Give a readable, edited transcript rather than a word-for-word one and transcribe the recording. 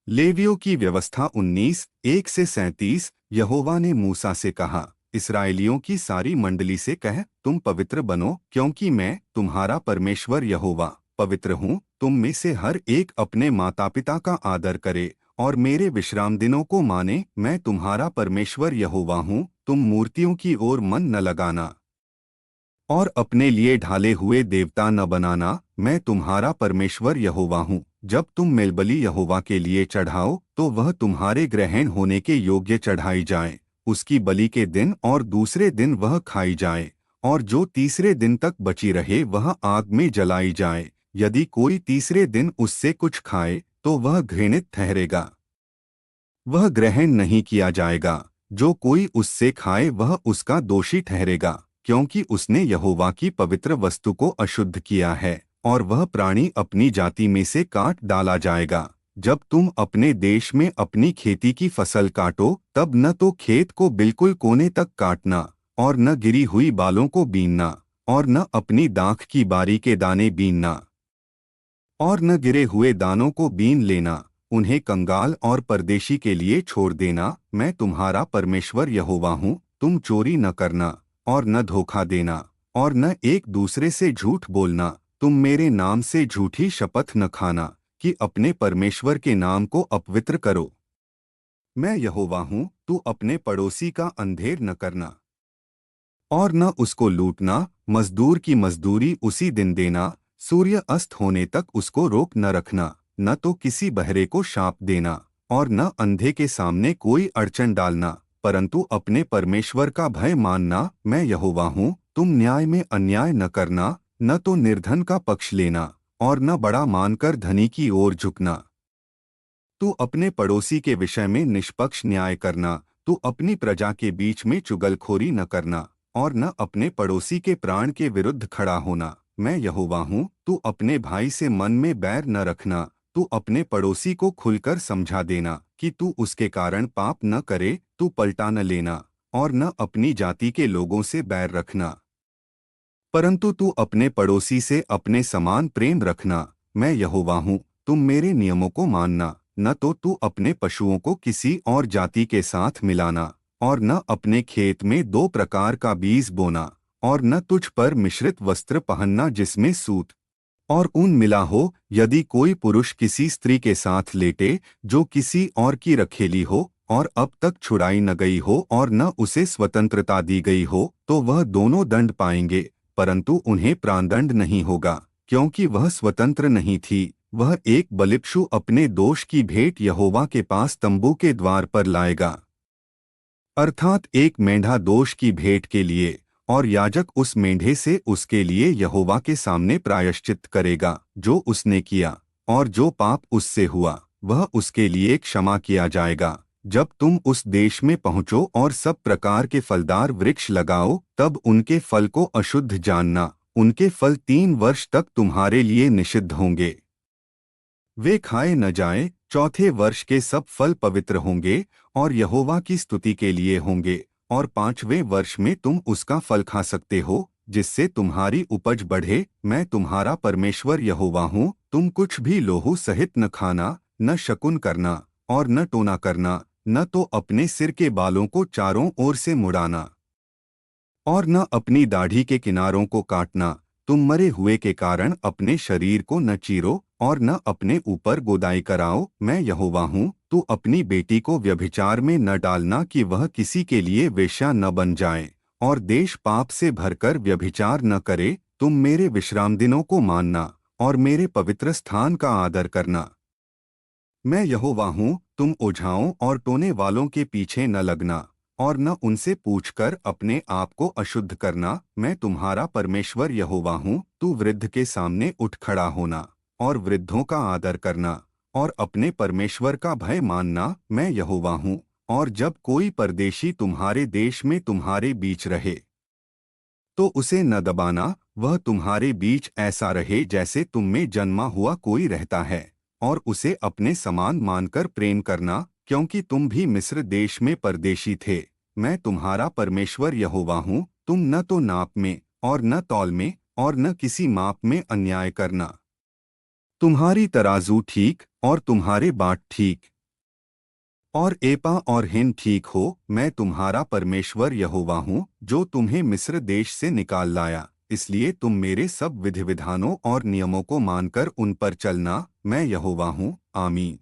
लेवियों की व्यवस्था 19:1 से 37। यहोवा ने मूसा से कहा, इस्राएलियों की सारी मंडली से कह, तुम पवित्र बनो, क्योंकि मैं तुम्हारा परमेश्वर यहोवा पवित्र हूँ। तुम में से हर एक अपने माता पिता का आदर करे और मेरे विश्राम दिनों को माने। मैं तुम्हारा परमेश्वर यहोवा हूँ। तुम मूर्तियों की ओर मन न लगाना और अपने लिए ढाले हुए देवता न बनाना। मैं तुम्हारा परमेश्वर यहोवा हूँ। जब तुम मेलबलि यहोवा के लिए चढ़ाओ तो वह तुम्हारे ग्रहण होने के योग्य चढ़ाई जाए। उसकी बलि के दिन और दूसरे दिन वह खाई जाए, और जो तीसरे दिन तक बची रहे वह आग में जलाई जाए। यदि कोई तीसरे दिन उससे कुछ खाए तो वह घृणित ठहरेगा, वह ग्रहण नहीं किया जाएगा। जो कोई उससे खाए वह उसका दोषी ठहरेगा, क्योंकि उसने यहोवा की पवित्र वस्तु को अशुद्ध किया है। और वह प्राणी अपनी जाति में से काट डाला जाएगा। जब तुम अपने देश में अपनी खेती की फसल काटो तब न तो खेत को बिल्कुल कोने तक काटना, और न गिरी हुई बालों को बीनना, और न अपनी दाख की बारी के दाने बीनना, और न गिरे हुए दानों को बीन लेना। उन्हें कंगाल और परदेशी के लिए छोड़ देना। मैं तुम्हारा परमेश्वर यहोवा हूँ। तुम चोरी न करना और न धोखा देना और न एक दूसरे से झूठ बोलना। तुम मेरे नाम से झूठी शपथ न खाना कि अपने परमेश्वर के नाम को अपवित्र करो। मैं यहोवा हूँ। तू अपने पड़ोसी का अंधेर न करना और न उसको लूटना। मजदूर की मजदूरी उसी दिन देना। सूर्य अस्त होने तक उसको रोक न रखना। न तो किसी बहरे को शाप देना और न अंधे के सामने कोई अड़चन डालना, परंतु अपने परमेश्वर का भय मानना। मैं यहोवा हूँ। तुम न्याय में अन्याय न करना, न तो निर्धन का पक्ष लेना और न बड़ा मानकर धनी की ओर झुकना। तू अपने पड़ोसी के विषय में निष्पक्ष न्याय करना। तू अपनी प्रजा के बीच में चुगलखोरी न करना और न अपने पड़ोसी के प्राण के विरुद्ध खड़ा होना। मैं यहोवा हूँ। तू अपने भाई से मन में बैर न रखना। तू अपने पड़ोसी को खुलकर समझा देना कि तू उसके कारण पाप न करे। तू पलटा न लेना और न अपनी जाति के लोगों से बैर रखना, परंतु तू अपने पड़ोसी से अपने समान प्रेम रखना। मैं यहोवा हूँ। तुम मेरे नियमों को मानना। न तो तू अपने पशुओं को किसी और जाति के साथ मिलाना और न अपने खेत में दो प्रकार का बीज बोना और न तुझ पर मिश्रित वस्त्र पहनना जिसमें सूत और ऊन मिला हो। यदि कोई पुरुष किसी स्त्री के साथ लेटे जो किसी और की रखेली हो और अब तक छुड़ाई न गई हो और न उसे स्वतंत्रता दी गई हो, तो वह दोनों दंड पाएंगे, परंतु उन्हें प्राणदंड नहीं होगा, क्योंकि वह स्वतंत्र नहीं थी। वह एक बलिपशु अपने दोष की भेंट यहोवा के पास तंबू के द्वार पर लाएगा, अर्थात एक मेंढा दोष की भेंट के लिए, और याजक उस मेंढे से उसके लिए यहोवा के सामने प्रायश्चित करेगा। जो उसने किया और जो पाप उससे हुआ वह उसके लिए क्षमा किया जाएगा। जब तुम उस देश में पहुँचो और सब प्रकार के फलदार वृक्ष लगाओ तब उनके फल को अशुद्ध जानना। उनके फल 3 वर्ष तक तुम्हारे लिए निषिद्ध होंगे, वे खाए न जाएं। चौथे वर्ष के सब फल पवित्र होंगे और यहोवा की स्तुति के लिए होंगे, और 5वें वर्ष में तुम उसका फल खा सकते हो, जिससे तुम्हारी उपज बढ़े। मैं तुम्हारा परमेश्वर यहोवा हूँ। तुम कुछ भी लोहू सहित न खाना, न शकुन करना और न टोना करना, न तो अपने सिर के बालों को चारों ओर से मुड़ाना और न अपनी दाढ़ी के किनारों को काटना। तुम मरे हुए के कारण अपने शरीर को न चीरो और न अपने ऊपर गोदाई कराओ। मैं यहोवा हूँ। तू अपनी बेटी को व्यभिचार में न डालना कि वह किसी के लिए वेश्या न बन जाए और देश पाप से भरकर व्यभिचार न करे। तुम मेरे विश्राम दिनों को मानना और मेरे पवित्र स्थान का आदर करना। मैं यहोवा हूँ। तुम ओझाओं और टोने वालों के पीछे न लगना और न उनसे पूछकर अपने आप को अशुद्ध करना। मैं तुम्हारा परमेश्वर यहोवा हूँ। तू वृद्ध के सामने उठ खड़ा होना और वृद्धों का आदर करना और अपने परमेश्वर का भय मानना। मैं यहोवा हूँ। और जब कोई परदेशी तुम्हारे देश में तुम्हारे बीच रहे तो उसे न दबाना। वह तुम्हारे बीच ऐसा रहे जैसे तुम में जन्मा हुआ कोई रहता है, और उसे अपने समान मानकर प्रेम करना, क्योंकि तुम भी मिस्र देश में परदेशी थे। मैं तुम्हारा परमेश्वर यहोवा हूँ। तुम न तो नाप में और न तौल में और न किसी माप में अन्याय करना। तुम्हारी तराजू ठीक और तुम्हारे बाट ठीक, और एपा और हिन ठीक हो, मैं तुम्हारा परमेश्वर यहोवा हूँ जो तुम्हें मिस्र देश से निकाल लाया। इसलिए तुम मेरे सब विधि विधानों और नियमों को मानकर उन पर चलना। मैं यहोवा हूँ। आमीन।